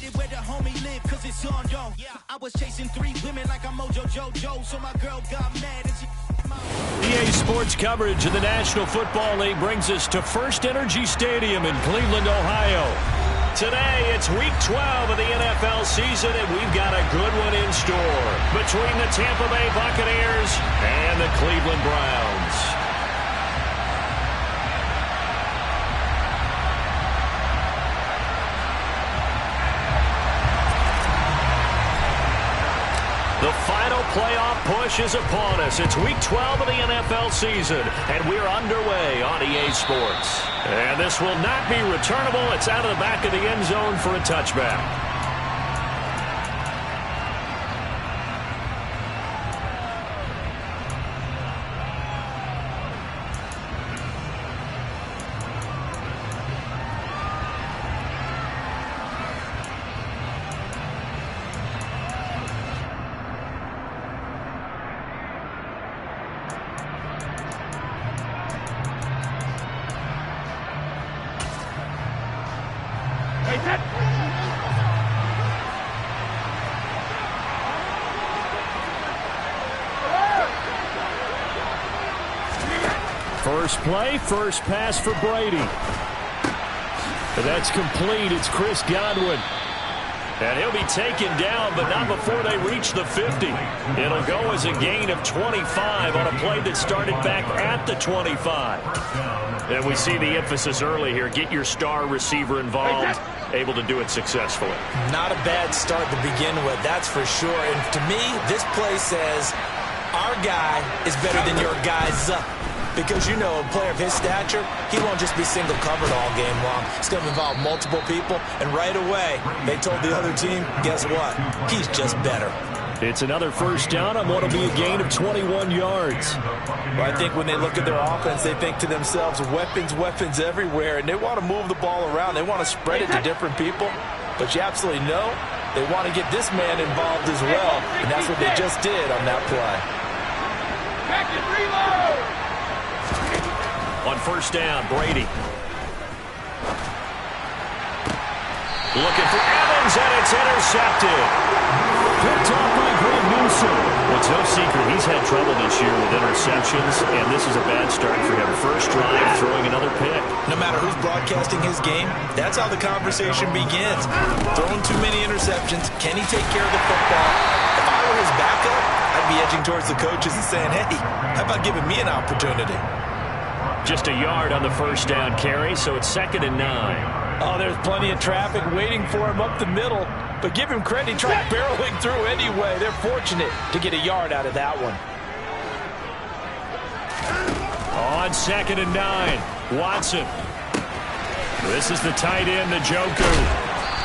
headed where the homie live, cause it's on, yo. I was chasing 3 women like I'm Mojo Jojo, so my girl got mad and she... EA Sports coverage of the National Football League brings us to First Energy Stadium in Cleveland, Ohio. Today, it's Week 12 of the NFL season, and we've got a good one in store between the Tampa Bay Buccaneers and the Cleveland Browns. The final playoff push is upon us. It's Week 12 of the NFL season, and we're underway on EA Sports. And this will not be returnable. It's out of the back of the end zone for a touchback. First play, first pass for Brady. And that's complete. It's Chris Godwin. And he'll be taken down, but not before they reach the 50. It'll go as a gain of 25 on a play that started back at the 25. And we see the emphasis early here. Get your star receiver involved. Able to do it successfully. Not a bad start to begin with, that's for sure. And to me, this play says our guy is better than your guy's. Because, you know, a player of his stature, he won't just be single covered all game long. It's going to involve multiple people. And right away, they told the other team, guess what? He's just better. It's another first down on what will be a gain of 21 yards. Well, I think when they look at their offense, they think to themselves, weapons, weapons everywhere. And they want to move the ball around. They want to spread it to different people. But you absolutely know they want to get this man involved as well. And that's what they just did on that play. Back and reload! On first down, Brady. Looking for Evans, and it's intercepted. Picked off by Greg Newsom. Well, it's no secret he's had trouble this year with interceptions, and this is a bad start for him. First drive, throwing another pick. No matter who's broadcasting his game, that's how the conversation begins. Throwing too many interceptions. Can he take care of the football? If I were his backup, I'd be edging towards the coaches and saying, hey, how about giving me an opportunity? Just a yard on the first down carry, so it's 2nd and 9. Oh, there's plenty of traffic waiting for him up the middle. But give him credit, he tried barreling through anyway. They're fortunate to get a yard out of that one. On 2nd and 9, Watson. This is the tight end, Njoku.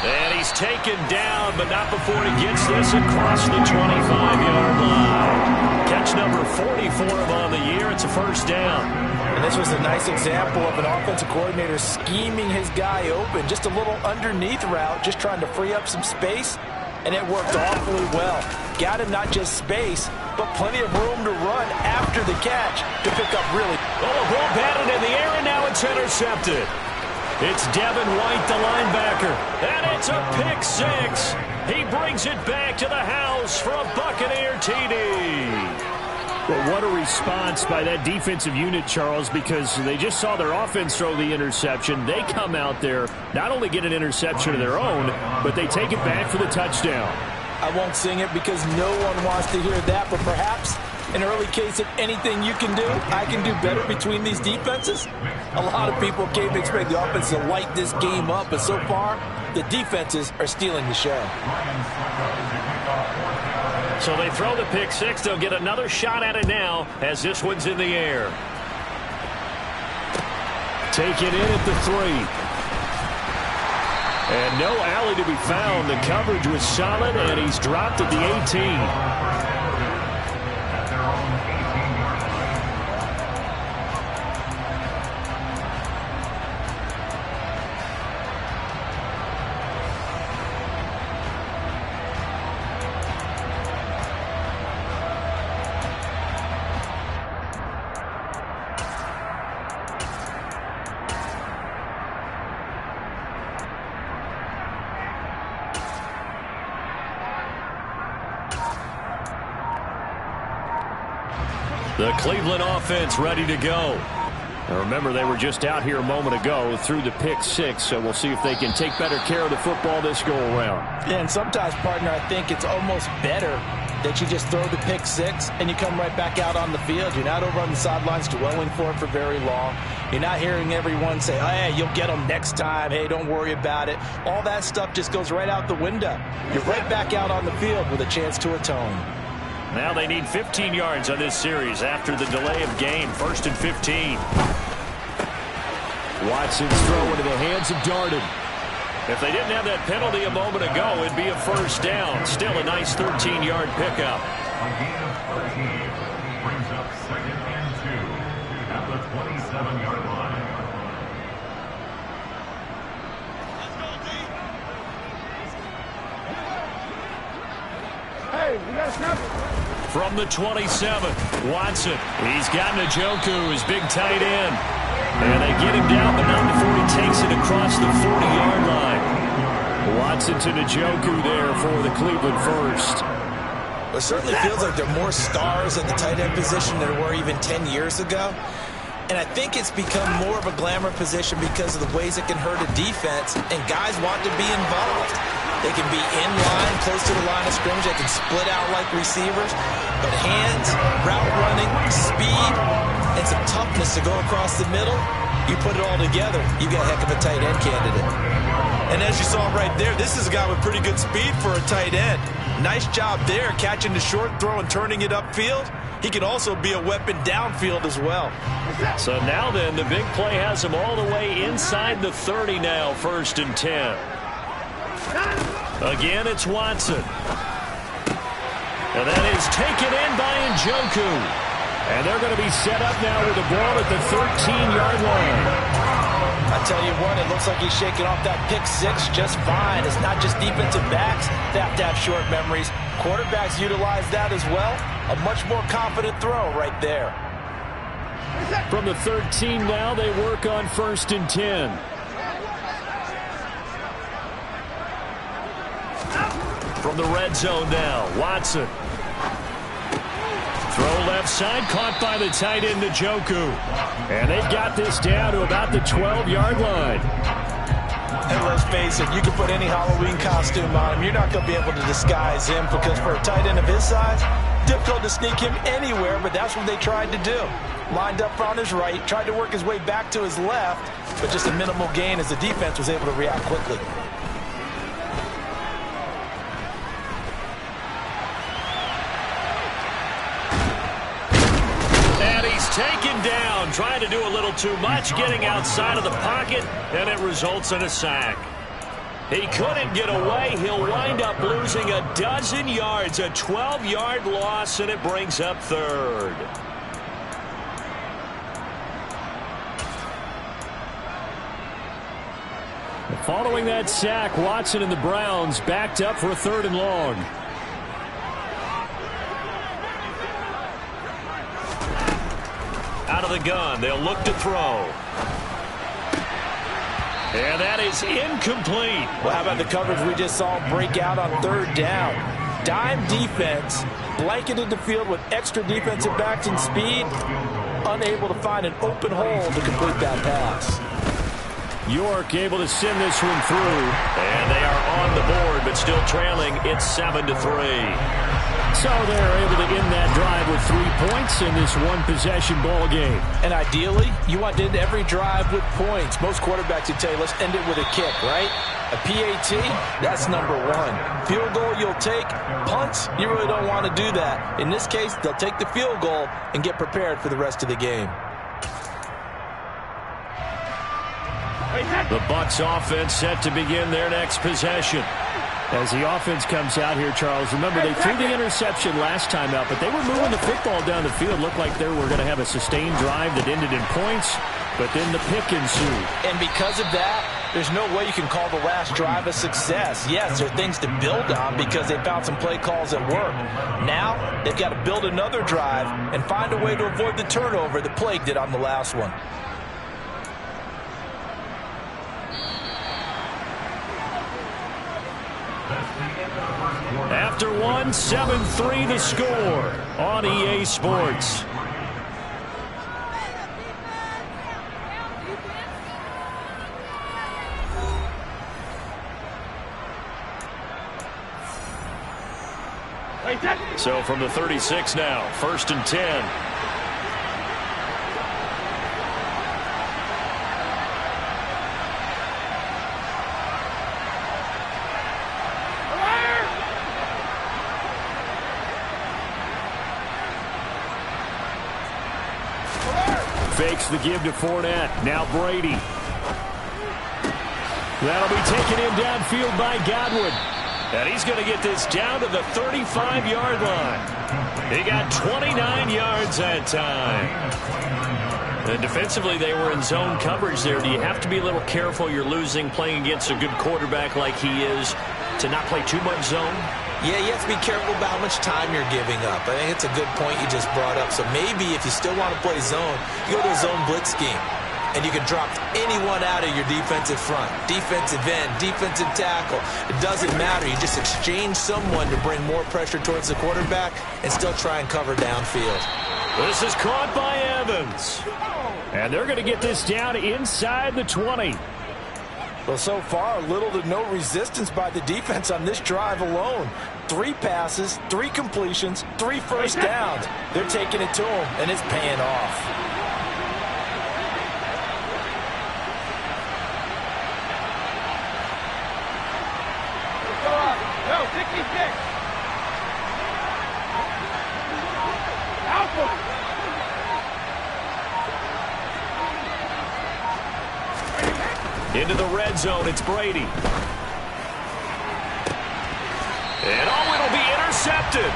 And he's taken down, but not before he gets this across the 25-yard line. Catch number 44 on the year. It's a first down. And this was a nice example of an offensive coordinator scheming his guy open. Just a little underneath route, just trying to free up some space. And it worked awfully well. Got him not just space, but plenty of room to run after the catch to pick up really. Oh, a ball batted in the air, and now it's intercepted. It's Devin White, the linebacker. And it's a pick six. He brings it back to the house for a Buccaneer TD. Well, what a response by that defensive unit, Charles, because they just saw their offense throw the interception. They come out there, not only get an interception of their own, but they take it back for the touchdown. I won't sing it because no one wants to hear that, but perhaps an early case of anything you can do, I can do better between these defenses. A lot of people came to expect the offense to light this game up, but so far, the defenses are stealing the show. So they throw the pick six. They'll get another shot at it now as this one's in the air. Take it in at the 3. And no alley to be found. The coverage was solid, and he's dropped at the 18. The Cleveland offense ready to go. Now remember, they were just out here a moment ago through the pick six, so we'll see if they can take better care of the football this go-around. Yeah, and sometimes, partner, I think it's almost better that you just throw the pick six and you come right back out on the field. You're not over on the sidelines dwelling for it for very long. You're not hearing everyone say, oh, hey, you'll get them next time. Hey, don't worry about it. All that stuff just goes right out the window. You're right back out on the field with a chance to atone. Now they need 15 yards on this series after the delay of game. 1st and 15. Watson's throw into the hands of Darden. If they didn't have that penalty a moment ago, it'd be a first down. Still a nice 13-yard pickup. A gain of 13 brings up 2nd and 2 at the 27-yard line. Hey, we got a snap. From the 27, Watson. He's got Njoku, his big tight end. And they get him down, but not before he takes it across the 40-yard line. Watson to Njoku there for the Cleveland first. It certainly feels like there are more stars at the tight end position than there were even 10 years ago. And I think it's become more of a glamour position because of the ways it can hurt a defense, and guys want to be involved. They can be in line, close to the line of scrimmage. They can split out like receivers. But hands, route running, speed, and some toughness to go across the middle, you put it all together, you got a heck of a tight end candidate. And as you saw right there, this is a guy with pretty good speed for a tight end. Nice job there, catching the short throw and turning it upfield. He can also be a weapon downfield as well. So now then, the big play has him all the way inside the 30 now, 1st and 10. Again, it's Watson. And that is taken in by Njoku. And they're going to be set up now with the ball at the 13-yard line. I tell you what, it looks like he's shaking off that pick six just fine. It's not just defensive backs that have to have short memories. Quarterbacks utilize that as well. A much more confident throw right there. From the 13 now, they work on 1st and 10. From the red zone now, Watson. Throw left side, caught by the tight end, Njoku. And they've got this down to about the 12-yard line. And let's face it, you can put any Halloween costume on him. You're not going to be able to disguise him because for a tight end of his size, difficult to sneak him anywhere, but that's what they tried to do. Lined up on his right, tried to work his way back to his left, but just a minimal gain as the defense was able to react quickly. Taken down, trying to do a little too much, getting outside of the pocket, and it results in a sack. He couldn't get away. He'll wind up losing a dozen yards, a 12-yard loss, and it brings up 3rd. Following that sack, Watson and the Browns backed up for a 3rd and long. Out of the gun, they'll look to throw. And that is incomplete. Well, how about the coverage we just saw break out on 3rd down? Dime defense, blanketed the field with extra defensive backs and speed, unable to find an open hole to complete that pass. York able to send this one through. And they are on the board, but still trailing. It's 7-3. So they're able to end that drive with 3 points in this one-possession ball game. And ideally, you want to end every drive with points. Most quarterbacks would tell you, let's end it with a kick, right? A PAT, that's number 1. Field goal you'll take. Punts, you really don't want to do that. In this case, they'll take the field goal and get prepared for the rest of the game. The Bucs offense set to begin their next possession. As the offense comes out here, Charles, remember they threw the interception last time out, but they were moving the football down the field. Looked like they were going to have a sustained drive that ended in points, but then the pick ensued. And because of that, there's no way you can call the last drive a success. Yes, there are things to build on because they found some play calls that work. Now, they've got to build another drive and find a way to avoid the turnover that plagued it on the last one. After one, 7-3 the score on EA Sports. So from the 36 now, 1st and 10. Fakes the give to Fournette. Now Brady. That'll be taken in downfield by Godwin. And he's going to get this down to the 35-yard line. He got 29 yards that time. And defensively, they were in zone coverage there. Do you have to be a little careful? You're losing playing against a good quarterback like he is to not play too much zone? Yeah, you have to be careful about how much time you're giving up. I think it's a good point you just brought up. So maybe if you still want to play zone, you go to a zone blitz scheme. And you can drop anyone out of your defensive front. Defensive end, defensive tackle. It doesn't matter. You just exchange someone to bring more pressure towards the quarterback and still try and cover downfield. This is caught by Evans. And they're going to get this down inside the 20. Well, so far, little to no resistance by the defense on this drive alone. 3 passes, 3 completions, 3 first downs. They're taking it to him, and it's paying off. Into the red zone, it's Brady. And it'll be intercepted.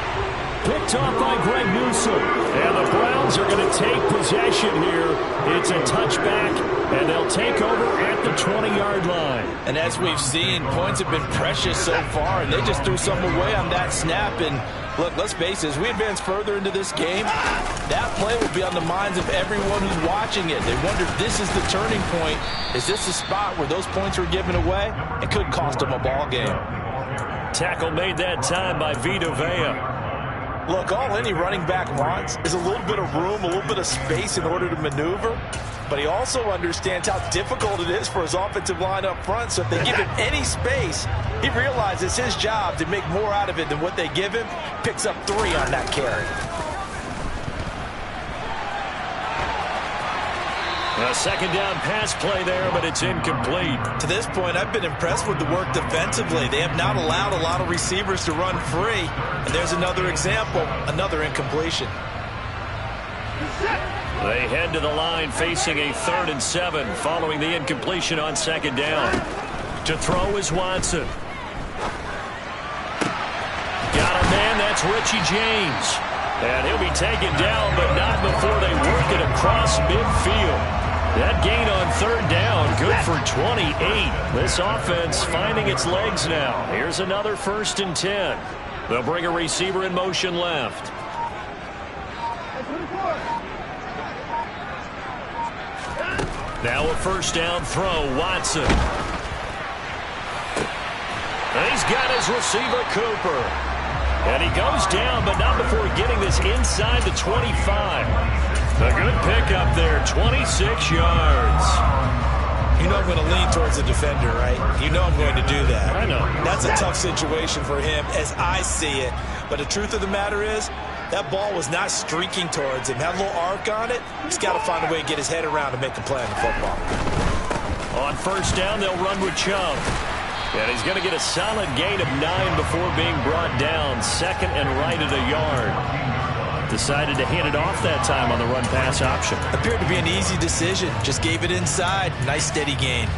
Picked off by Greg Newsome. And the Browns are going to take possession here. It's a touchback, and they'll take over at the 20-yard line. And as we've seen, points have been precious so far, and they just threw some away on that snap. And look, let's face it, as we advance further into this game, that play will be on the minds of everyone who's watching it. They wonder if this is the turning point. Is this the spot where those points were given away? It could cost them a ball game. Tackle made that time by Vita Vea. Look, all any running back wants is a little bit of room, a little bit of space in order to maneuver. But he also understands how difficult it is for his offensive line up front. So if they give him any space, he realizes his job to make more out of it than what they give him. Picks up 3 on that carry. A second down pass play there, but it's incomplete. To this point, I've been impressed with the work defensively. They have not allowed a lot of receivers to run free. And there's another example, another incompletion. They head to the line facing a 3rd and 7 following the incompletion on second down. To throw is Watson. Got a man, that's Richie James. And he'll be taken down, but not before they work it across midfield. That gain on 3rd down, good for 28. This offense finding its legs now. Here's another 1st and 10. They'll bring a receiver in motion left. Now a 1st down throw, Watson. And he's got his receiver, Cooper. And he goes down, but not before getting this inside the 25. A good pickup there, 26 yards. You know I'm going to lean towards the defender, right? You know I'm going to do that. I know. That's a tough situation for him as I see it. But the truth of the matter is, that ball was not streaking towards him. Had a little arc on it. He's got to find a way to get his head around to make a play on the football. On 1st down, they'll run with Chubb. And he's going to get a solid gain of 9 before being brought down. 2nd and right at a yard. Decided to hand it off that time on the run-pass option. Appeared to be an easy decision. Just gave it inside. Nice steady gain.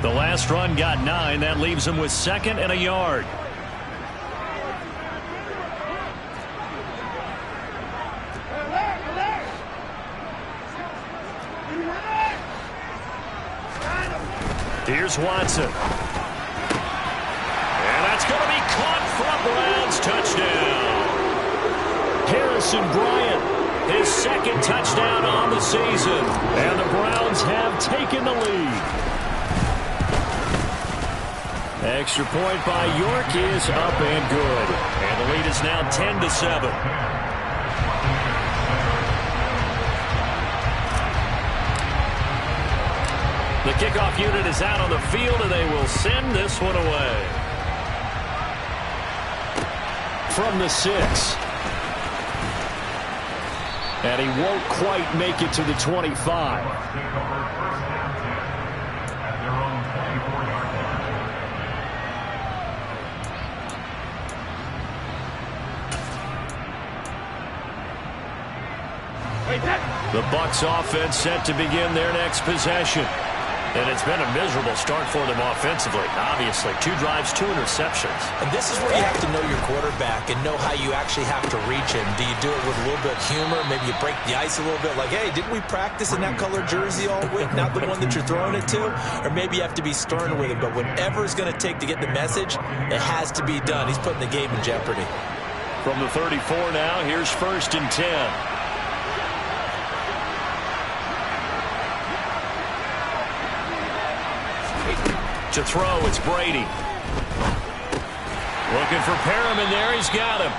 The last run got 9. That leaves him with 2nd and a yard. Here's Watson. And that's going to be caught for a Browns touchdown. Harrison Bryant, his 2nd touchdown on the season. And the Browns have taken the lead. Extra point by York is up and good. And the lead is now 10-7. The kickoff unit is out on the field, and they will send this one away. from the 6. And he won't quite make it to the 25. Take over first and 10 at their own 24-yard line. The Bucs offense set to begin their next possession. And it's been a miserable start for them offensively. Obviously, 2 drives, 2 interceptions. And this is where you have to know your quarterback and know how you actually have to reach him. Do you do it with a little bit of humor? Maybe you break the ice a little bit. Like, hey, didn't we practice in that color jersey all week? Not the one that you're throwing it to? Or maybe you have to be stern with him. But whatever it's going to take to get the message, it has to be done. He's putting the game in jeopardy. From the 34 now, here's first and 10. To throw, it's Brady. Looking for Perriman there. He's got him.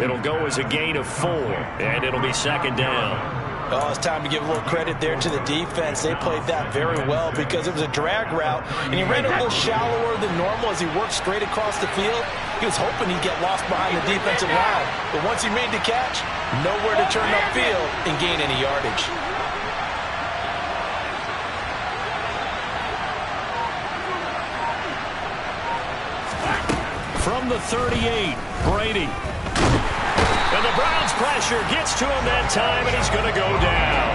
It'll go as a gain of 4, and it'll be second down. Oh, it's time to give a little credit there to the defense. They played that very well because it was a drag route, and he ran a little shallower than normal as he worked straight across the field. He was hoping he'd get lost behind the defensive line, but once he made the catch, nowhere to turn upfield and gain any yardage. From the 38, Brady. And the Browns pressure gets to him that time, and he's going to go down.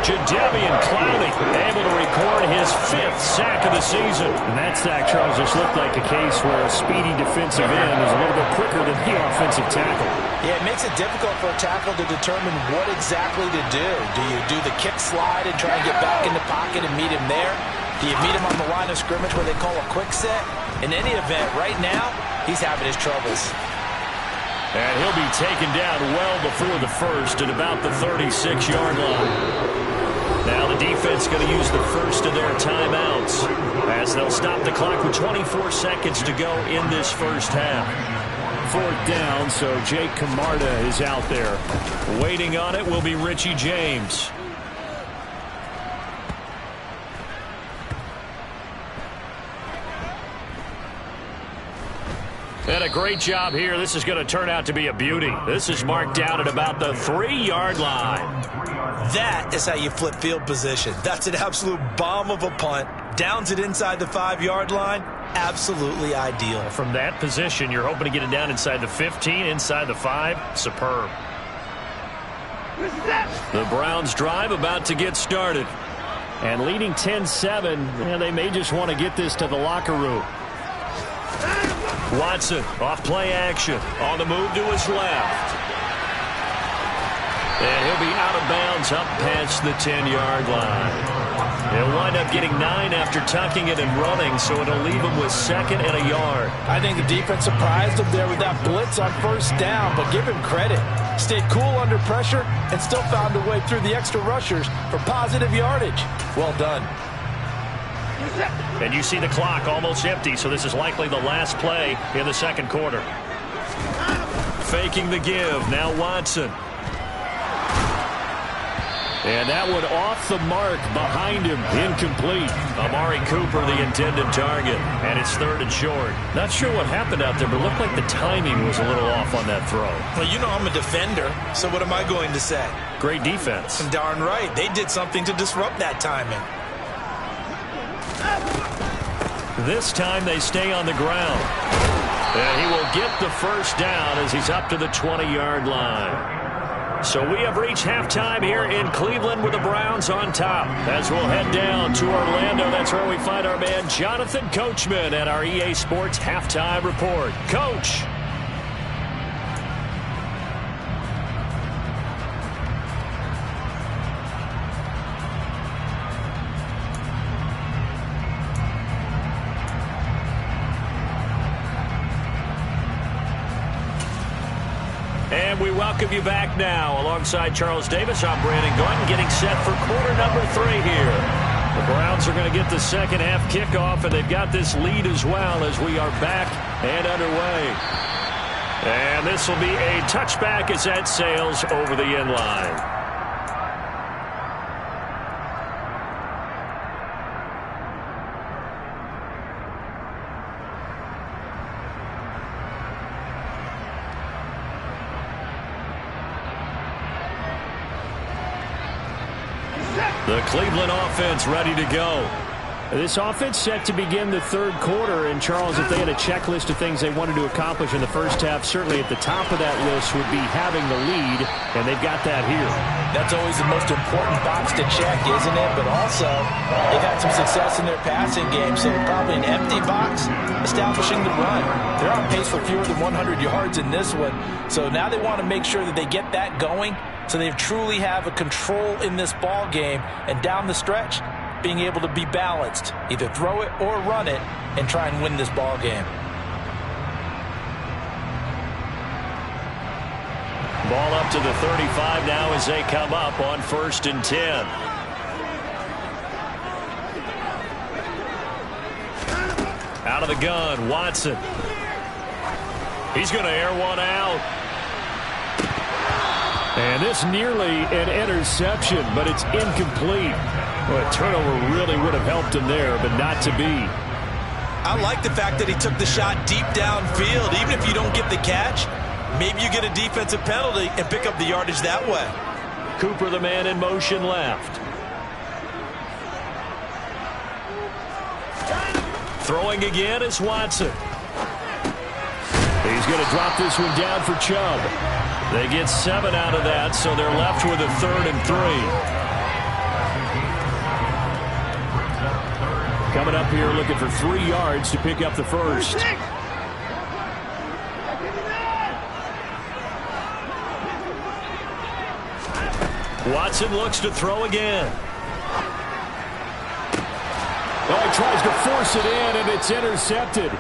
Jadeveon Clowney able to record his 5th sack of the season. And that sack, Charles, just looked like a case where a speedy defensive end is a little bit quicker than the offensive tackle. Yeah, it makes it difficult for a tackle to determine what exactly to do. Do you do the kick slide and try and get back in the pocket and meet him there? Do you meet him on the line of scrimmage where they call a quick set? In any event, right now, he's having his troubles. And he'll be taken down well before the first at about the 36-yard line. Now the defense going to use the first of their timeouts as they'll stop the clock with 24 seconds to go in this first half. 4th down, so Jake Camarda is out there. Waiting on it will be Richie James. And a great job here. This is going to turn out to be a beauty. This is marked down at about the 3-yard line. That is how you flip field position. That's an absolute bomb of a punt. Downs it inside the 5-yard line. Absolutely ideal. From that position, you're hoping to get it down inside the 15, inside the 5. Superb. The Browns drive about to get started. And leading 10-7, they may just want to get this to the locker room. Watson off play action on the move to his left. And he'll be out of bounds up past the 10-yard line. He'll wind up getting 9 after tucking it and running, so it'll leave him with 2nd and a yard. I think the defense surprised him there with that blitz on first down, but give him credit. Stayed cool under pressure and still found a way through the extra rushers for positive yardage. Well done. And you see the clock almost empty, so this is likely the last play in the second quarter. Faking the give, now Watson. And that one off the mark behind him, incomplete. Amari Cooper, the intended target, and it's 3rd and short. Not sure what happened out there, but it looked like the timing was a little off on that throw. Well, you know I'm a defender, so what am I going to say? Great defense. And darn right, they did something to disrupt that timing. This time they stay on the ground. And he will get the first down as he's up to the 20-yard line. So we have reached halftime here in Cleveland with the Browns on top. As we'll head down to Orlando, that's where we find our man Jonathan Coachman at our EA Sports Halftime Report. Coach. And we welcome you back now. Alongside Charles Davis, I'm Brandon Gordon, getting set for quarter number 3 here. The Browns are going to get the second half kickoff, and they've got this lead as well as we are back and underway. And this will be a touchback as that sails over the end line. The Cleveland offense ready to go. This offense set to begin the third quarter. And, Charles, if they had a checklist of things they wanted to accomplish in the first half, certainly at the top of that list would be having the lead, and they've got that here. That's always the most important box to check, isn't it? But also, they've had some success in their passing game, so probably an empty box establishing the run. They're on pace for fewer than 100 yards in this one, so now they want to make sure that they get that going so they truly have a control in this ball game, and down the stretch, being able to be balanced, either throw it or run it, and try and win this ball game. Ball up to the 35 now as they come up on 1st and 10. Out of the gun, Watson. He's going to air one out. And this nearly an interception, but it's incomplete. Well, a turnover really would have helped him there, but not to be. I like the fact that he took the shot deep downfield. Even if you don't get the catch, maybe you get a defensive penalty and pick up the yardage that way. Cooper, the man in motion left. Throwing again is Watson. He's going to drop this one down for Chubb. They get 7 out of that, so they're left with a 3rd and 3. Coming up here looking for 3 yards to pick up the first. Watson looks to throw again. Oh, he tries to force it in, and it's intercepted.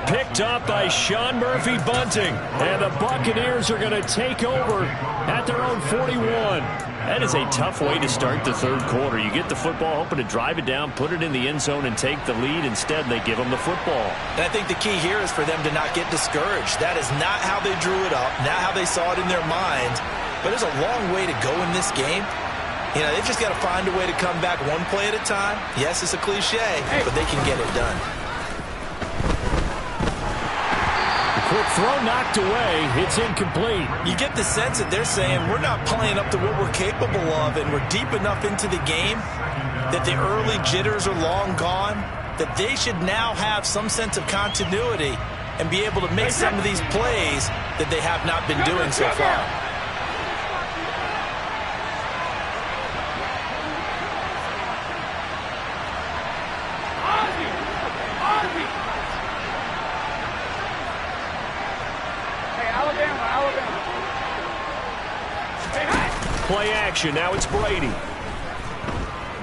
Picked up by Sean Murphy Bunting. And the Buccaneers are going to take over at their own 41. That is a tough way to start the third quarter. You get the football, hoping to drive it down, put it in the end zone, and take the lead. Instead, they give them the football. And I think the key here is for them to not get discouraged. That is not how they drew it up, not how they saw it in their minds. But there's a long way to go in this game. You know, they've just got to find a way to come back one play at a time. Yes, it's a cliche, but they can get it done. Quick throw knocked away. It's incomplete. You get the sense that they're saying we're not playing up to what we're capable of, and we're deep enough into the game that the early jitters are long gone, that they should now have some sense of continuity and be able to make some of these plays that they have not been doing so far. Play action. Now it's Brady.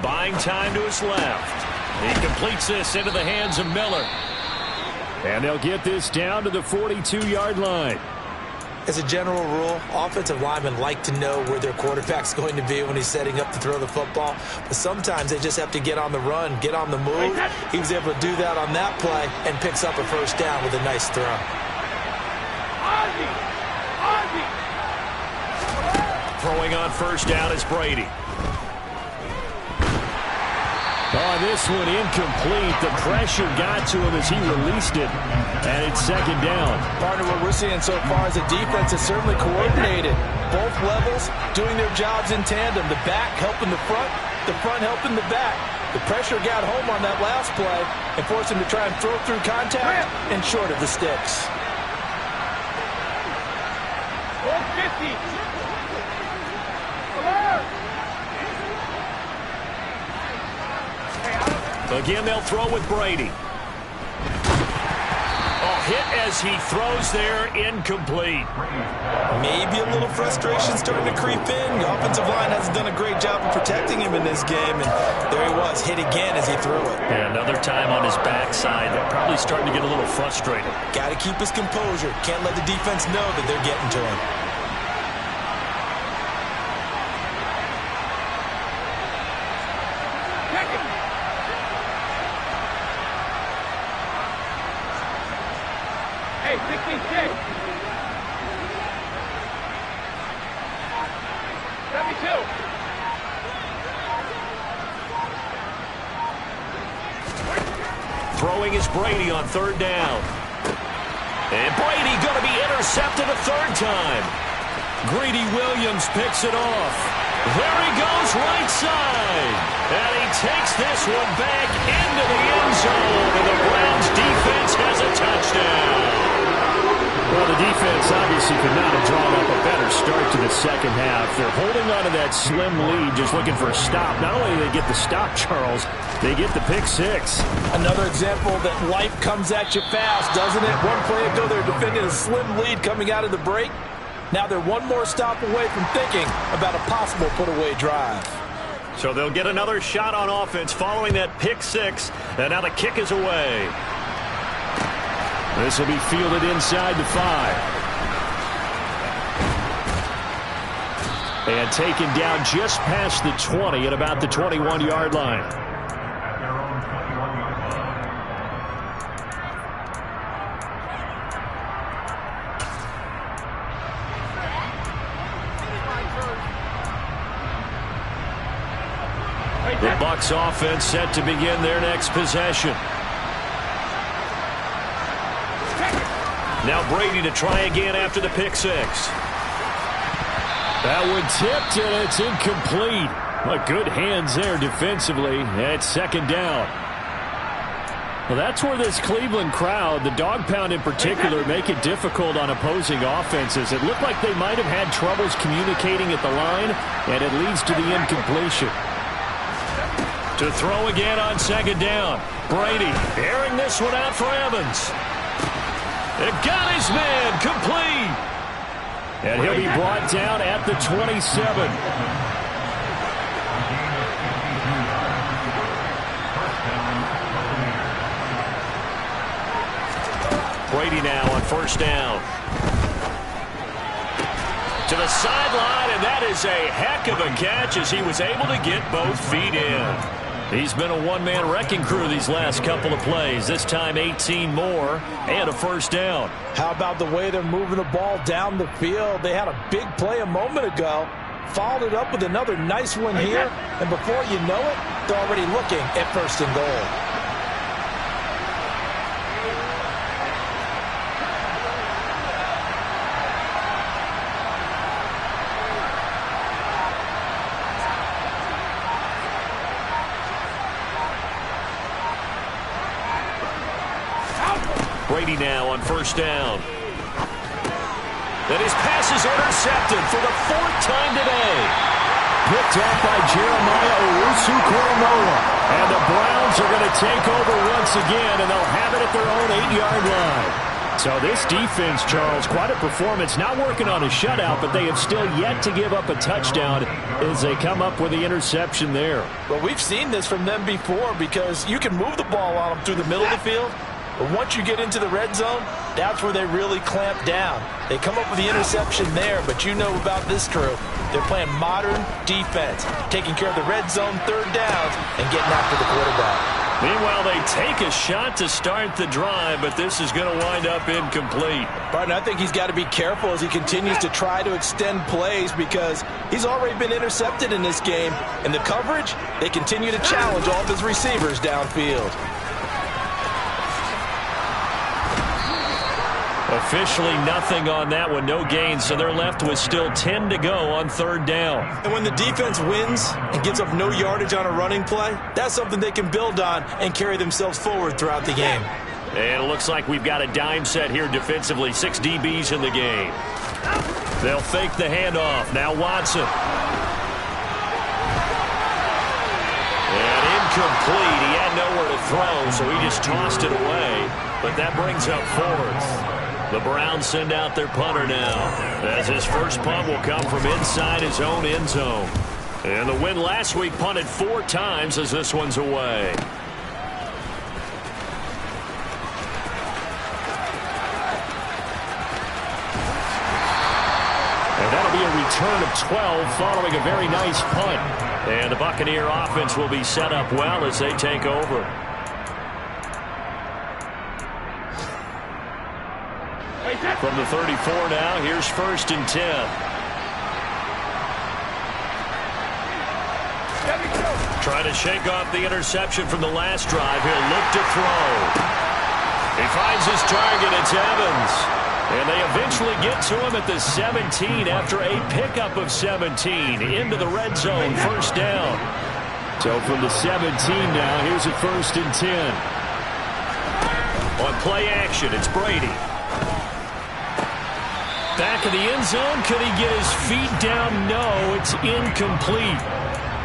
Buying time to his left. He completes this into the hands of Miller. And they'll get this down to the 42-yard line. As a general rule, offensive linemen like to know where their quarterback's going to be when he's setting up to throw the football. But sometimes they just have to get on the run, get on the move. He was able to do that on that play and picks up a first down with a nice throw. Throwing on first down is Brady. Oh, this one incomplete. The pressure got to him as he released it. And it's 2nd down. Partner, what we're seeing so far is the defense is certainly coordinated. Both levels doing their jobs in tandem. The back helping the front helping the back. The pressure got home on that last play and forced him to try and throw through contact and short of the sticks. 50. Again, they'll throw with Brady. Oh, hit as he throws there, incomplete. Maybe a little frustration starting to creep in. The offensive line hasn't done a great job of protecting him in this game, and there he was, hit again as he threw it. And another time on his backside. They're probably starting to get a little frustrated. Got to keep his composure. Can't let the defense know that they're getting to him. Hey, 16-6. 72. Throwing is Brady on 3rd down. And Brady going to be intercepted a 3rd time. Greedy Williams picks it off. There he goes right side. And he takes this one back into the end zone. And the Browns defense has a touchdown. Well, the defense obviously could not have drawn up a better start to the second half. They're holding on to that slim lead, just looking for a stop. Not only do they get the stop, Charles, they get the pick six. Another example that life comes at you fast, doesn't it? One play ago, they're defending a slim lead coming out of the break. Now they're one more stop away from thinking about a possible put-away drive. So they'll get another shot on offense following that pick six. And now the kick is away. This will be fielded inside the 5. And taken down just past the 20 at about the 21-yard line. At their own 21-yard line. The Bucs offense set to begin their next possession. Now Brady to try again after the pick six. That one tipped, and it's incomplete. Well, good hands there defensively. It's second down. Well, that's where this Cleveland crowd, the dog pound in particular, make it difficult on opposing offenses. It looked like they might have had troubles communicating at the line, and it leads to the incompletion. To throw again on second down. Brady airing this one out for Evans. It got his man complete. And he'll be brought down at the 27. Brady now on first down. To the sideline, and that is a heck of a catch as he was able to get both feet in. He's been a one-man wrecking crew these last couple of plays. This time 18 more and a first down. How about the way they're moving the ball down the field? They had a big play a moment ago, followed it up with another nice one here, and before you know it, they're already looking at first and goal. Brady now on first down. And his pass is intercepted for the 4th time today. Picked off by Jeremiah Owusu-Koramoah. And the Browns are going to take over once again, and they'll have it at their own 8-yard line. So this defense, Charles, quite a performance. Not working on a shutout, but they have still yet to give up a touchdown as they come up with the interception there. Well, we've seen this from them before because you can move the ball on them through the middle of the field. But once you get into the red zone, that's where they really clamp down. They come up with the interception there, but you know about this crew. They're playing modern defense, taking care of the red zone third downs and getting after the quarterback. Meanwhile, they take a shot to start the drive, but this is going to wind up incomplete. Partner, I think he's got to be careful as he continues to try to extend plays because he's already been intercepted in this game. And the coverage, they continue to challenge all of his receivers downfield. Officially nothing on that one, no gain, so they're left with still 10 to go on third down. And when the defense wins and gives up no yardage on a running play, that's something they can build on and carry themselves forward throughout the game. And it looks like we've got a dime set here defensively, 6 DBs in the game. They'll fake the handoff. Now Watson. And incomplete. He had nowhere to throw, so he just tossed it away. But that brings up 4th. The Browns send out their punter now, as his first punt will come from inside his own end zone. And the win last week punted 4 times as this one's away. And that'll be a return of 12 following a very nice punt. And the Buccaneer offense will be set up well as they take over. From the 34 now, here's 1st and 10. Trying to shake off the interception from the last drive. He'll look to throw. He finds his target. It's Evans. And they eventually get to him at the 17 after a pickup of 17 into the red zone, first down. So from the 17 now, here's a 1st and 10. On play action, it's Brady. Back of the end zone. Could he get his feet down? No, it's incomplete.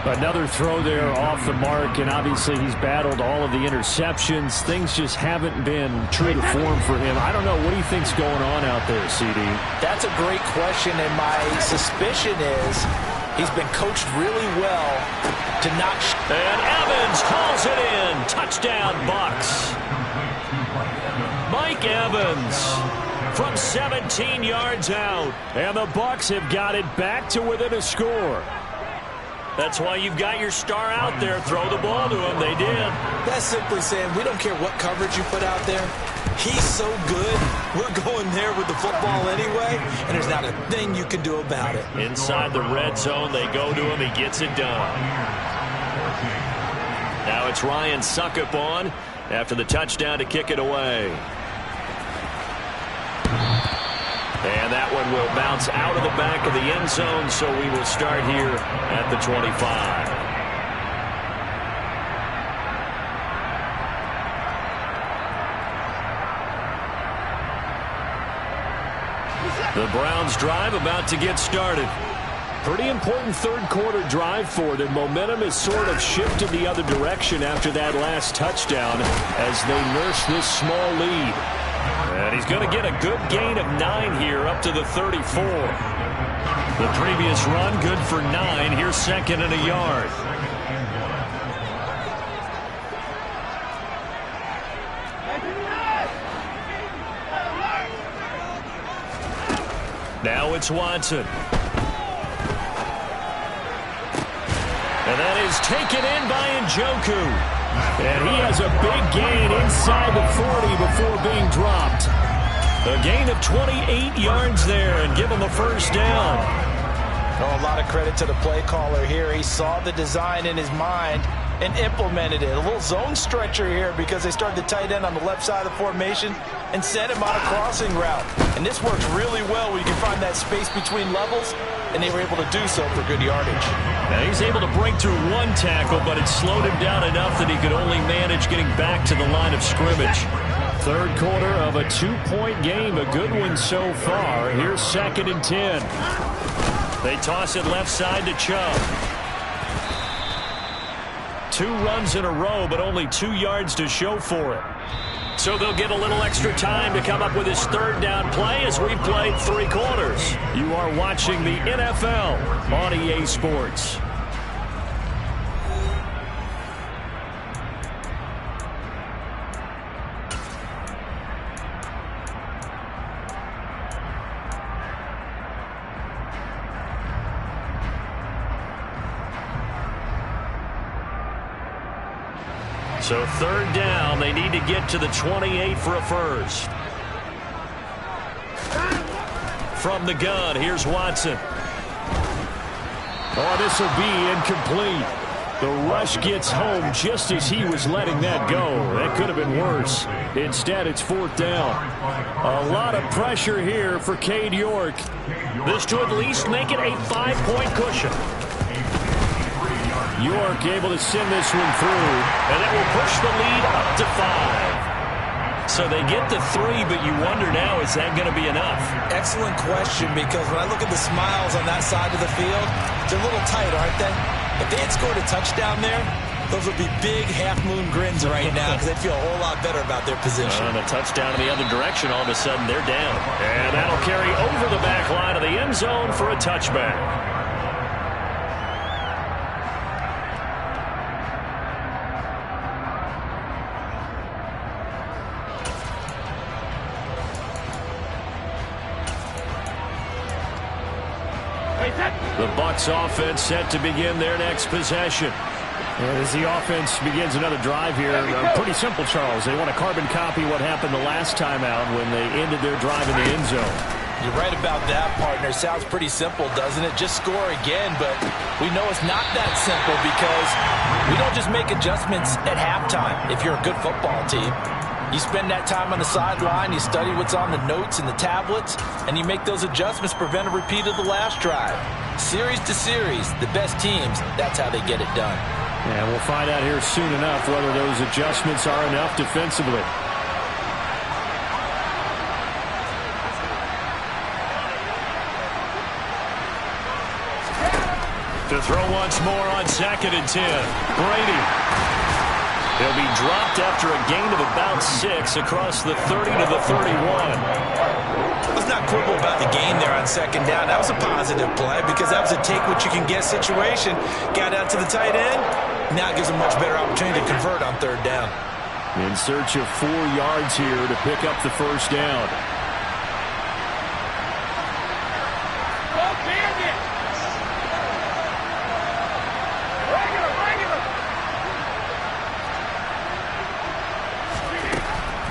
Another throw there off the mark, and obviously he's battled all of the interceptions. Things just haven't been true to form for him. I don't know. What do you think's going on out there, CD? That's a great question, and my suspicion is he's been coached really well to not... And Evans hauls it in. Touchdown, Bucs. Mike Evans from 17 yards out. And the Bucs have got it back to within a score. That's why you've got your star out there. Throw the ball to him. They did. That's simply saying we don't care what coverage you put out there. He's so good. We're going there with the football anyway, and there's not a thing you can do about it. Inside the red zone, they go to him. He gets it done. Now it's Ryan Suckup on after the touchdown to kick it away. And that one will bounce out of the back of the end zone, so we will start here at the 25. The Browns drive about to get started. Pretty important third quarter drive for them. Momentum has sort of shifted the other direction after that last touchdown as they nurse this small lead. And he's going to get a good gain of 9 here up to the 34. The previous run good for 9. Here's 2nd and a yard. Now it's Watson. And that is taken in by Njoku. And he has a big gain inside the 40 before being dropped. A gain of 28 yards there and give him a first down. Oh, a lot of credit to the play caller here. He saw the design in his mind and implemented it. A little zone stretcher here because they started the tight end on the left side of the formation and sent him on a crossing route. And this works really well where you can find that space between levels, and they were able to do so for good yardage. Now he's able to break through one tackle, but it slowed him down enough that he could only manage getting back to the line of scrimmage. Third quarter of a 2-point game, a good one so far. Here's 2nd and 10. They toss it left side to Chubb. 2 runs in a row, but only 2 yards to show for it. So they'll get a little extra time to come up with his 3rd down play as we played 3 quarters. You are watching the NFL on EA Sports. So 3rd down, they need to get to the 28 for a first. From the gun, here's Watson. Oh, this will be incomplete. The rush gets home just as he was letting that go. That could have been worse. Instead, it's 4th down. A lot of pressure here for Cade York. This to at least make it a 5-point cushion. York able to send this one through. And that will push the lead up to 5. So they get to 3, but you wonder now, is that going to be enough? Excellent question, because when I look at the smiles on that side of the field, they're a little tight, aren't they? If they had scored a touchdown there, those would be big half-moon grins right now because they feel a whole lot better about their position. And a touchdown in the other direction, all of a sudden they're down. And that'll carry over the back line of the end zone for a touchback. The Bucs offense set to begin their next possession. As the offense begins another drive here, pretty simple, Charles. They want to carbon copy what happened the last time out when they ended their drive in the end zone. You're right about that, partner. Sounds pretty simple, doesn't it? Just score again, but we know it's not that simple because we don't just make adjustments at halftime if you're a good football team. You spend that time on the sideline, you study what's on the notes and the tablets, and you make those adjustments to prevent a repeat of the last drive. Series to series, the best teams, that's how they get it done. And we'll find out here soon enough whether those adjustments are enough defensively. To throw once more on 2nd and 10. Brady. He'll be dropped after a gain of about 6 across the 30 to the 31. Let's not quibble about the gain there on 2nd down. That was a positive play because that was a take-what-you-can-get situation. Got out to the tight end. Now it gives them a much better opportunity to convert on 3rd down. In search of 4 yards here to pick up the 1st down.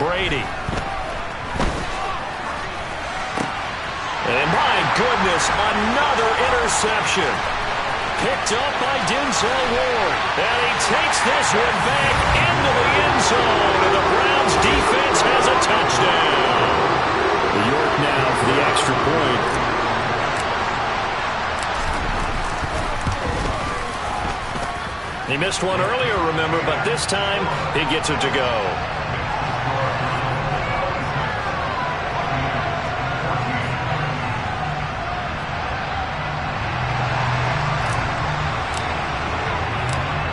Brady. And my goodness, another interception. Picked up by Denzel Ward. And he takes this one back into the end zone. And the Browns defense has a touchdown. York now for the extra point. He missed one earlier, remember, but this time he gets it to go.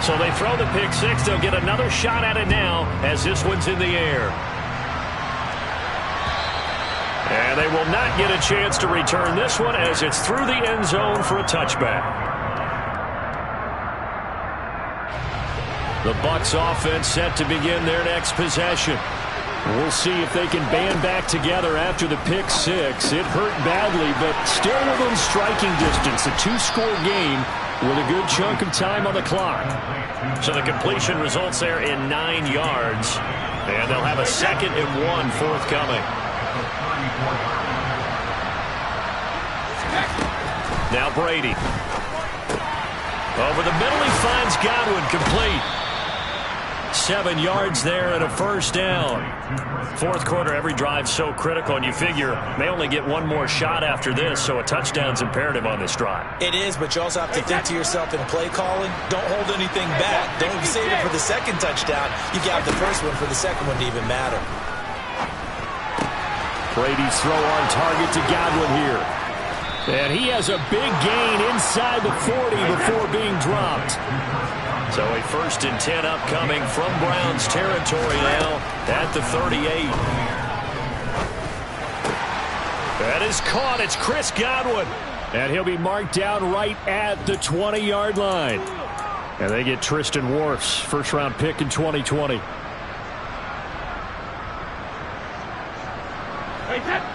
So they throw the pick 6. They'll get another shot at it now as this one's in the air. And they will not get a chance to return this one as it's through the end zone for a touchback. The Bucs offense set to begin their next possession. We'll see if they can band back together after the pick 6. It hurt badly, but still within striking distance. A 2-score game with a good chunk of time on the clock. So the completion results there in 9 yards. And they'll have a 2nd and 1 forthcoming. Now Brady. Over the middle, he finds Godwin, complete. 7 yards there and a 1st down. 4th quarter, every drive so critical, and you figure may only get one more shot after this, so a touchdown's imperative on this drive. It is, but you also have to think to yourself in play calling, don't hold anything back. Don't save it for the 2nd touchdown. You got the 1st one for the 2nd one to even matter. Brady's throw on target to Godwin here. And he has a big gain inside the 40 before being dropped. So a 1st and 10 upcoming from Browns territory now at the 38. That is caught. It's Chris Godwin. And he'll be marked down right at the 20-yard line. And they get Tristan Wirfs, first-round pick in 2020.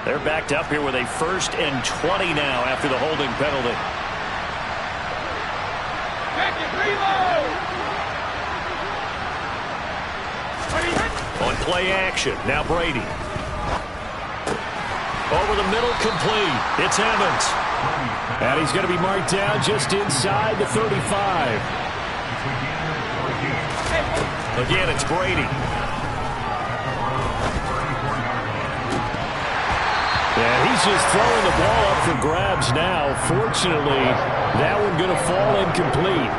They're backed up here with a 1st and 20 now after the holding penalty. On play action, now Brady. Over the middle, complete. It's Evans. And he's going to be marked down just inside the 35. Again, it's Brady. And he's just throwing the ball up for grabs now. Fortunately, that one going to fall incomplete.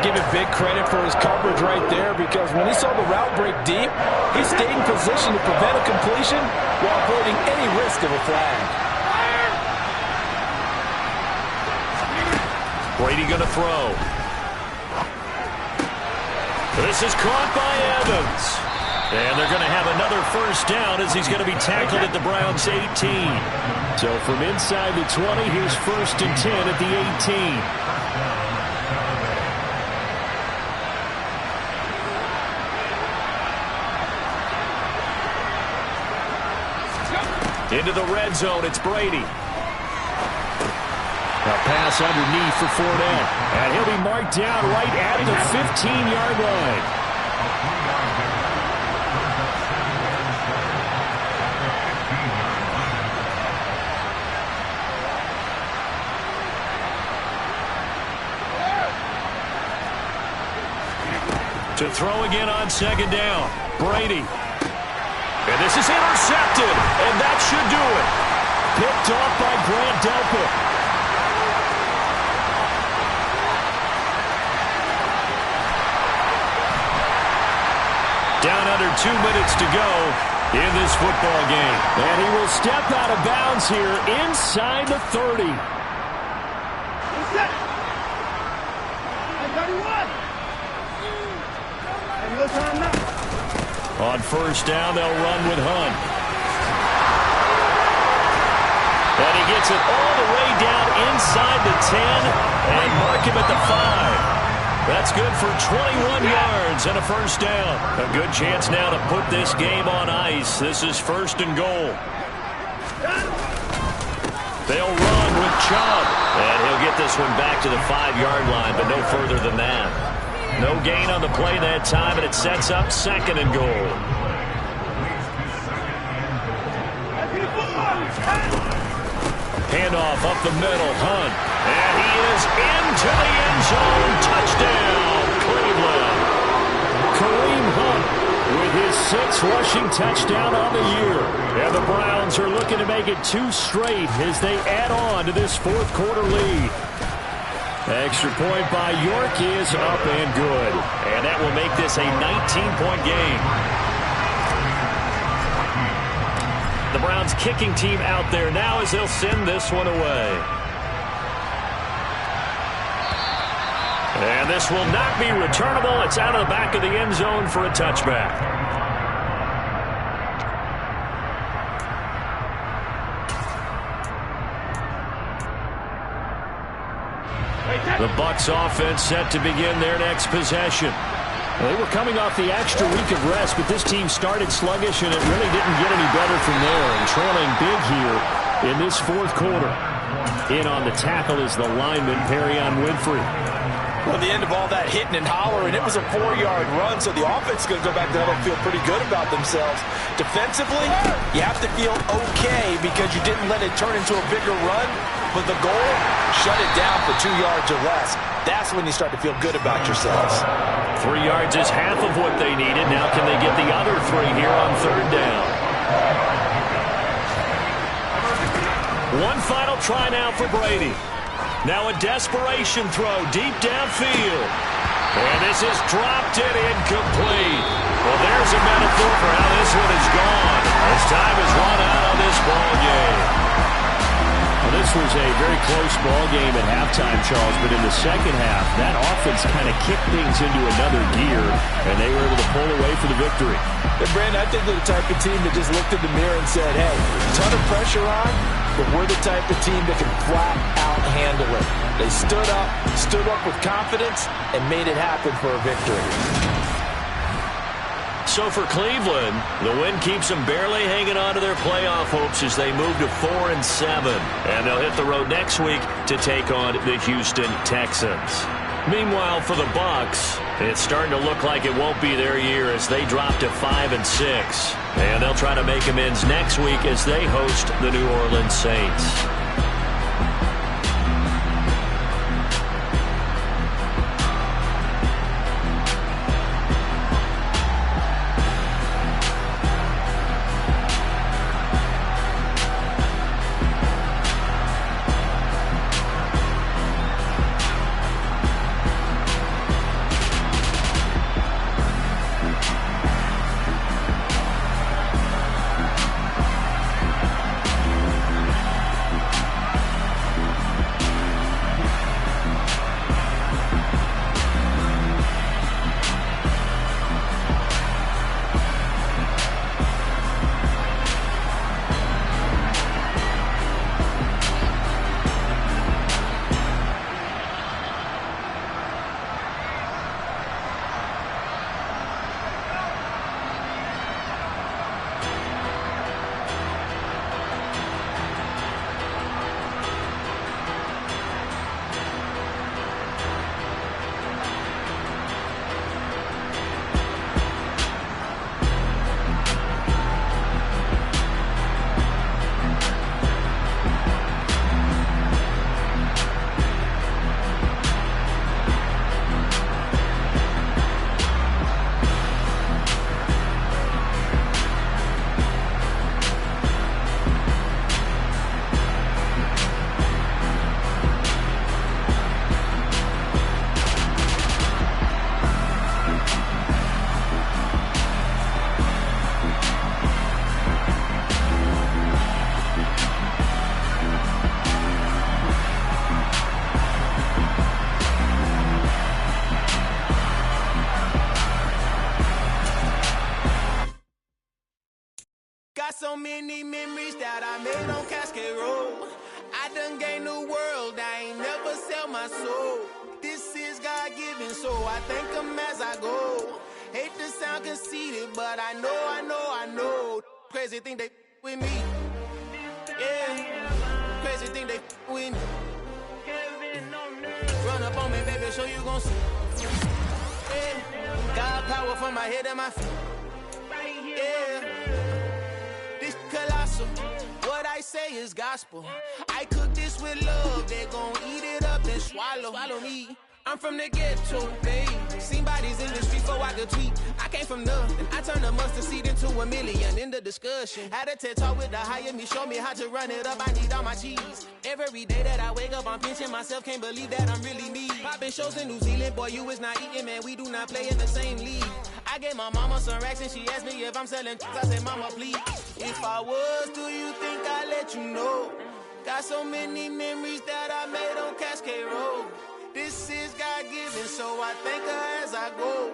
Give it big credit for his coverage right there, because when he saw the route break deep, he stayed in position to prevent a completion while avoiding any risk of a flag. Brady going to throw. This is caught by Evans. And they're going to have another 1st down as he's going to be tackled at the Browns' 18. So from inside the 20, here's 1st and 10 at the 18. Into the red zone, it's Brady. A pass underneath for Fournette. And he'll be marked down right at the 15-yard line. To throw again on 2nd down. Brady. And this is intercepted, and that should do it. Picked off by Grant Delpit. Down under 2 minutes to go in this football game. And he will step out of bounds here inside the 30. On first down, they'll run with Hunt. And he gets it all the way down inside the 10 and mark him at the 5. That's good for 21 yards and a first down. A good chance now to put this game on ice. This is first and goal. They'll run with Chubb. And he'll get this one back to the 5-yard line, but no further than that. No gain on the play that time, and it sets up second and goal. Handoff up the middle, Hunt. And he is into the end zone. Touchdown, Cleveland. Kareem Hunt with his 6th rushing touchdown on the year. And the Browns are looking to make it 2 straight as they add on to this fourth quarter lead. Extra point by York is up and good. And that will make this a 19-point game. The Browns kicking team out there now as they'll send this one away. And this will not be returnable. It's out of the back of the end zone for a touchback. The Bucs offense set to begin their next possession. Well, they were coming off the extra week of rest, but this team started sluggish, and it really didn't get any better from there. And trailing big here in this fourth quarter. In on the tackle is the lineman, Perrion Winfrey. Well, the end of all that hitting and hollering, it was a 4-yard run, so the offense is going to go back to huddle and feel pretty good about themselves. Defensively, you have to feel okay because you didn't let it turn into a bigger run, but the goal, shut it down for 2 yards or less. That's when you start to feel good about yourselves. 3 yards is half of what they needed. Now can they get the other 3 here on third down? One final try now for Brady. Now a desperation throw deep downfield. And this is dropped and incomplete. Well, there's a metaphor for how this one is gone. As time has run out on this ball game. Well, this was a very close ball game at halftime, Charles, but in the second half, that offense kind of kicked things into another gear, and they were able to pull away for the victory. And Brandon, I think they're the type of team that just looked in the mirror and said, hey, ton of pressure on, but we're the type of team that can flat out handle it. They stood up with confidence, and made it happen for a victory. So for Cleveland, the win keeps them barely hanging on to their playoff hopes as they move to 4-7. And they'll hit the road next week to take on the Houston Texans. Meanwhile, for the Bucs, it's starting to look like it won't be their year as they drop to 5-6. And they'll try to make amends next week as they host the New Orleans Saints. Got so many memories that I made on Cascade Road. I done gained the world, I ain't never sell my soul. This is God-given, so I thank him as I go. Hate to sound conceited, but I know. Crazy thing they with me. Yeah, crazy thing they with me. Run up on me, baby, so you gon' see. Yeah, God power from my head and my feet. Yeah, this colossal. What I say is gospel. I cook this with love. They gon' eat it up and swallow me. I'm from the ghetto, babe. Seen bodies in the street before I could tweet. I came from nothing. I turned a mustard seed into a million in the discussion. Had a TED talk with the higher me, show me how to run it up. I need all my cheese. Every day that I wake up, I'm pinching myself. Can't believe that I'm really me. Popping shows in New Zealand, boy, you is not eating, man. We do not play in the same league. I gave my mama some racks and she asked me if I'm selling. I said, mama, please. If I was, do you think I'd let you know? Got so many memories that I made on Cascade Road. This is God-given, so I thank her as I go.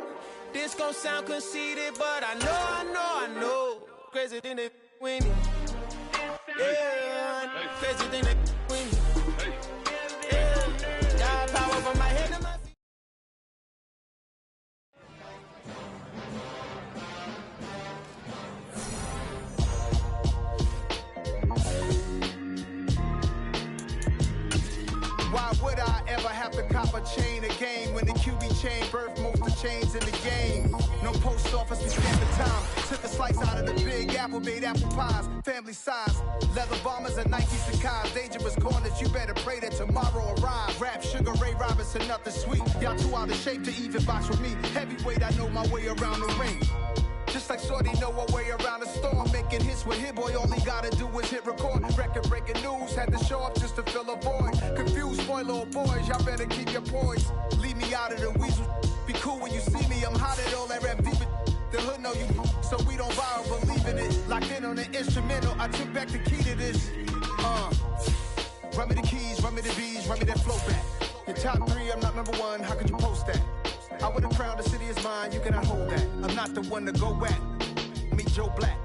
This gon' sound conceited, but I know. Crazy thing they win me. Yeah, crazy thing they win me. Yeah, God power from my head to my feet. Why would I ever have to cop a chain again when the QB chain birthed most of chains in the game? No post office, we stand the time. Took a slice out of the big apple, made apple pies, family size. Leather bombers and Nike Sacai's. Dangerous corners, you better pray that tomorrow arrive. Rap, Sugar Ray Robinson, nothing sweet. Y'all too out of shape to even box with me. Heavyweight, I know my way around the ring. Just like Shorty know her way around the storm. Making hits with Hit Boy, all he gotta do is hit record. Record breaking news, had to show up just to fill a void. Confused boy, little boys, y'all better keep your poise. Leave me out of the weasel. Be cool when you see me, I'm hot at all that rap deep. The hood know you, so we don't borrow, believe in it. Locked in on the instrumental, I took back the key to this. Run me the keys, run me the bees, run me that flow back. Your top 3, I'm not number 1, how could you post that? I would have crowned the city is mine, you cannot hold that. I'm not the one to go back. Meet Joe Black.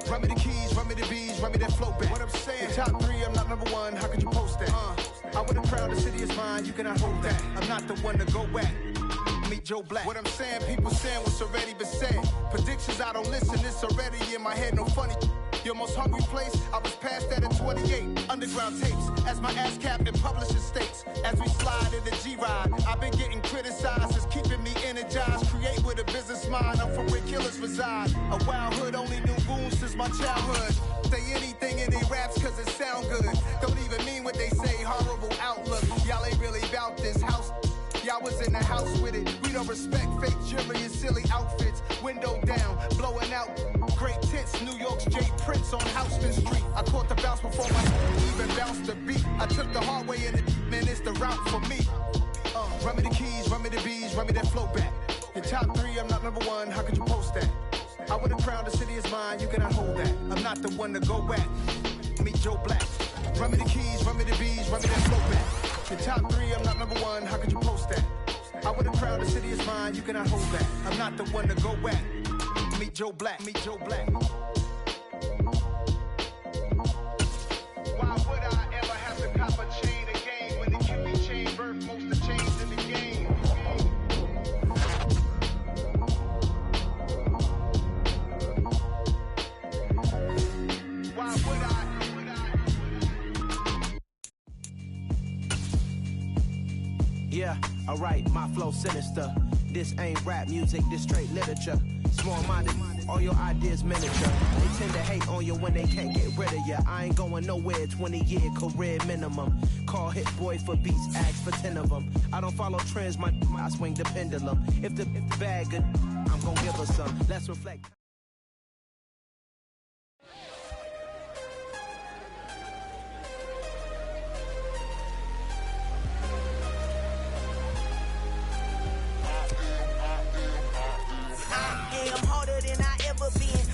Run me the keys, run me the bees, run me that flow back. What I'm saying, your top 3, I'm not number 1, how could you post that? I would have crowned the city is mine, you cannot hold that. I'm not the one to go back. Meet Joe Black. What I'm saying, people saying what's already been said. Predictions, I don't listen, it's already in my head, no funny. Your most hungry place, I was past that at 28. Underground tapes, as my ass cap in publishing states. As we slide in the G-Ride, I've been getting criticized, it's keeping me energized. Create with a business mind, I'm from where killers reside. A wild hood, only knew goons since my childhood. Say anything in they raps cause it sound good. Don't even mean what they say, horrible outlook. Y'all ain't really about this house. Y'all was in the house with it. We don't respect fake jewelry and silly outfits. Window down, blowing out great tits. New York's J. Prince on Houston Street. I caught the bounce before my even bounced the beat. I took the hard way and man, it's the route for me. Run me the keys, run me the bees, run me that flow back. Your top 3, I'm not number 1, how could you post that? I would have crowned the city is mine, you cannot hold that. I'm not the one to go back. Meet Joe Black. Run me the keys, run me the bees, run me that flow back. Your top 3, I'm not number 1, how could you post that? I would have crowned the city is mine, you cannot hold that. I'm not the one to go back. Meet Joe Black, meet Joe Black. Why would I ever have to cop a chain again when the QB chain birthed most of the chains in the game? Why would I? Yeah, alright, my flow sinister. This ain't rap music, this straight literature. Small-minded, all your ideas miniature. They tend to hate on you when they can't get rid of you. I ain't going nowhere, 20-year career minimum. Call Hit Boy for beats, ask for 10 of them. I don't follow trends, I swing the pendulum. If the bag good, I'm gonna give her some. Let's reflect.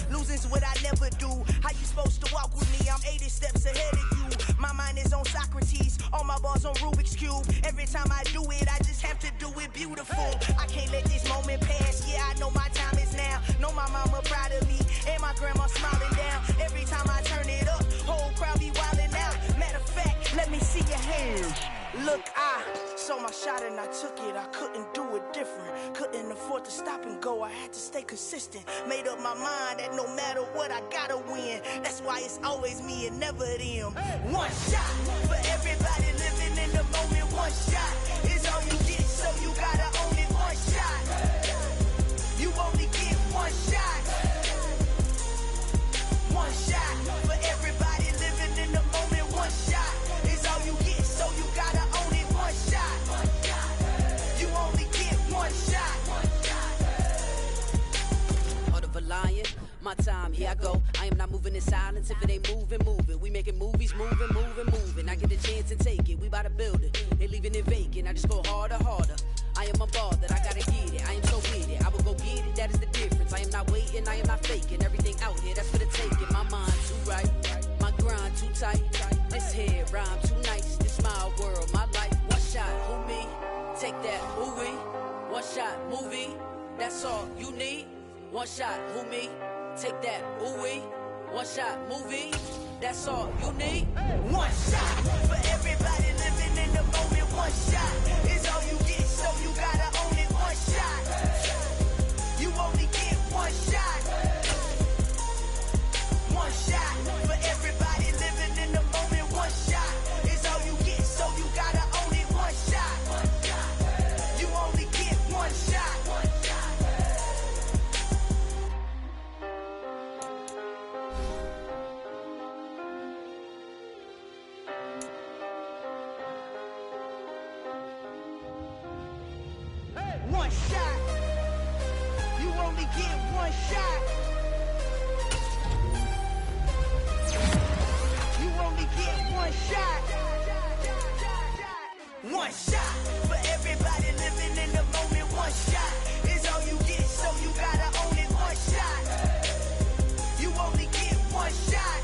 Losing's what I never do. How you supposed to walk with me? I'm 80 steps ahead of you. My mind is on Socrates, all my bars on Rubik's Cube. Every time I do it, I just have to do it beautiful. I can't let this moment pass. Yeah, I know my time is now. Know my mama proud of me, and my grandma smiling down. Every time shot and I took it, I couldn't do it different. Couldn't afford to stop and go, I had to stay consistent. Made up my mind that no matter what, I gotta win. That's why it's always me and never them. One shot for everybody living in the moment. One shot is all you get, so you gotta own it. One shot, you only get one shot. One shot for everybody living in the moment. One shot is all you get, so you gotta own it. One shot, you only get one shot. Heart of a lion, my time, here I go. I am not moving in silence. If it ain't moving, moving. We making movies, moving, moving, moving. I get a chance to take it, we bout to build it. They leaving it vacant, I just go harder, harder. I am a ball that I gotta get it. I am so with it, I will go get it, that is the difference. I am not waiting, I am not faking. Everything out here, that's for the taking. My mind too right, my grind too tight. This here rhyme too nice. This my world, my life. One shot, who me? Take that, who we? One shot, movie. That's all you need. One shot, who me? Take that, who we? One shot, movie. That's all you need. One shot for everybody living in the moment. One shot is all you get, so you gotta own it. One shot, you only get one shot. One shot for everybody living in the moment. One shot is all you get, so you gotta own it. One shot, you only get one shot. One shot, you only get one shot. You only get one shot. One shot for everybody living in the moment. One shot is all you get, so you gotta own it. One shot, you only get one shot.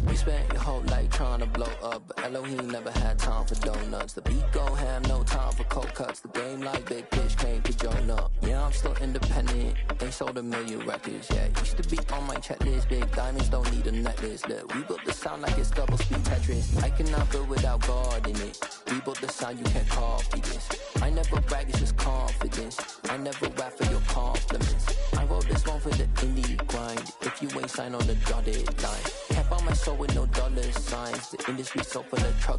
We spent your whole life trying to blow up, but Elohim never had time for donuts. The beat gon' have no time for cold cuts. The game like Big Fish came to join up. Yeah, I'm still independent, ain't sold a million records. Yeah, used to be on my checklist. Big diamonds don't need a necklace. Look, we built the sound like it's double speed Tetris. I cannot build without God in it. We built the sound, you can't copy this. I never brag, it's just confidence. I never rap for your compliments. I wrote this one for the indie grind. If you ain't signed on the dotted line, can't buy my soul with no dollar signs. The industry so full of trouble.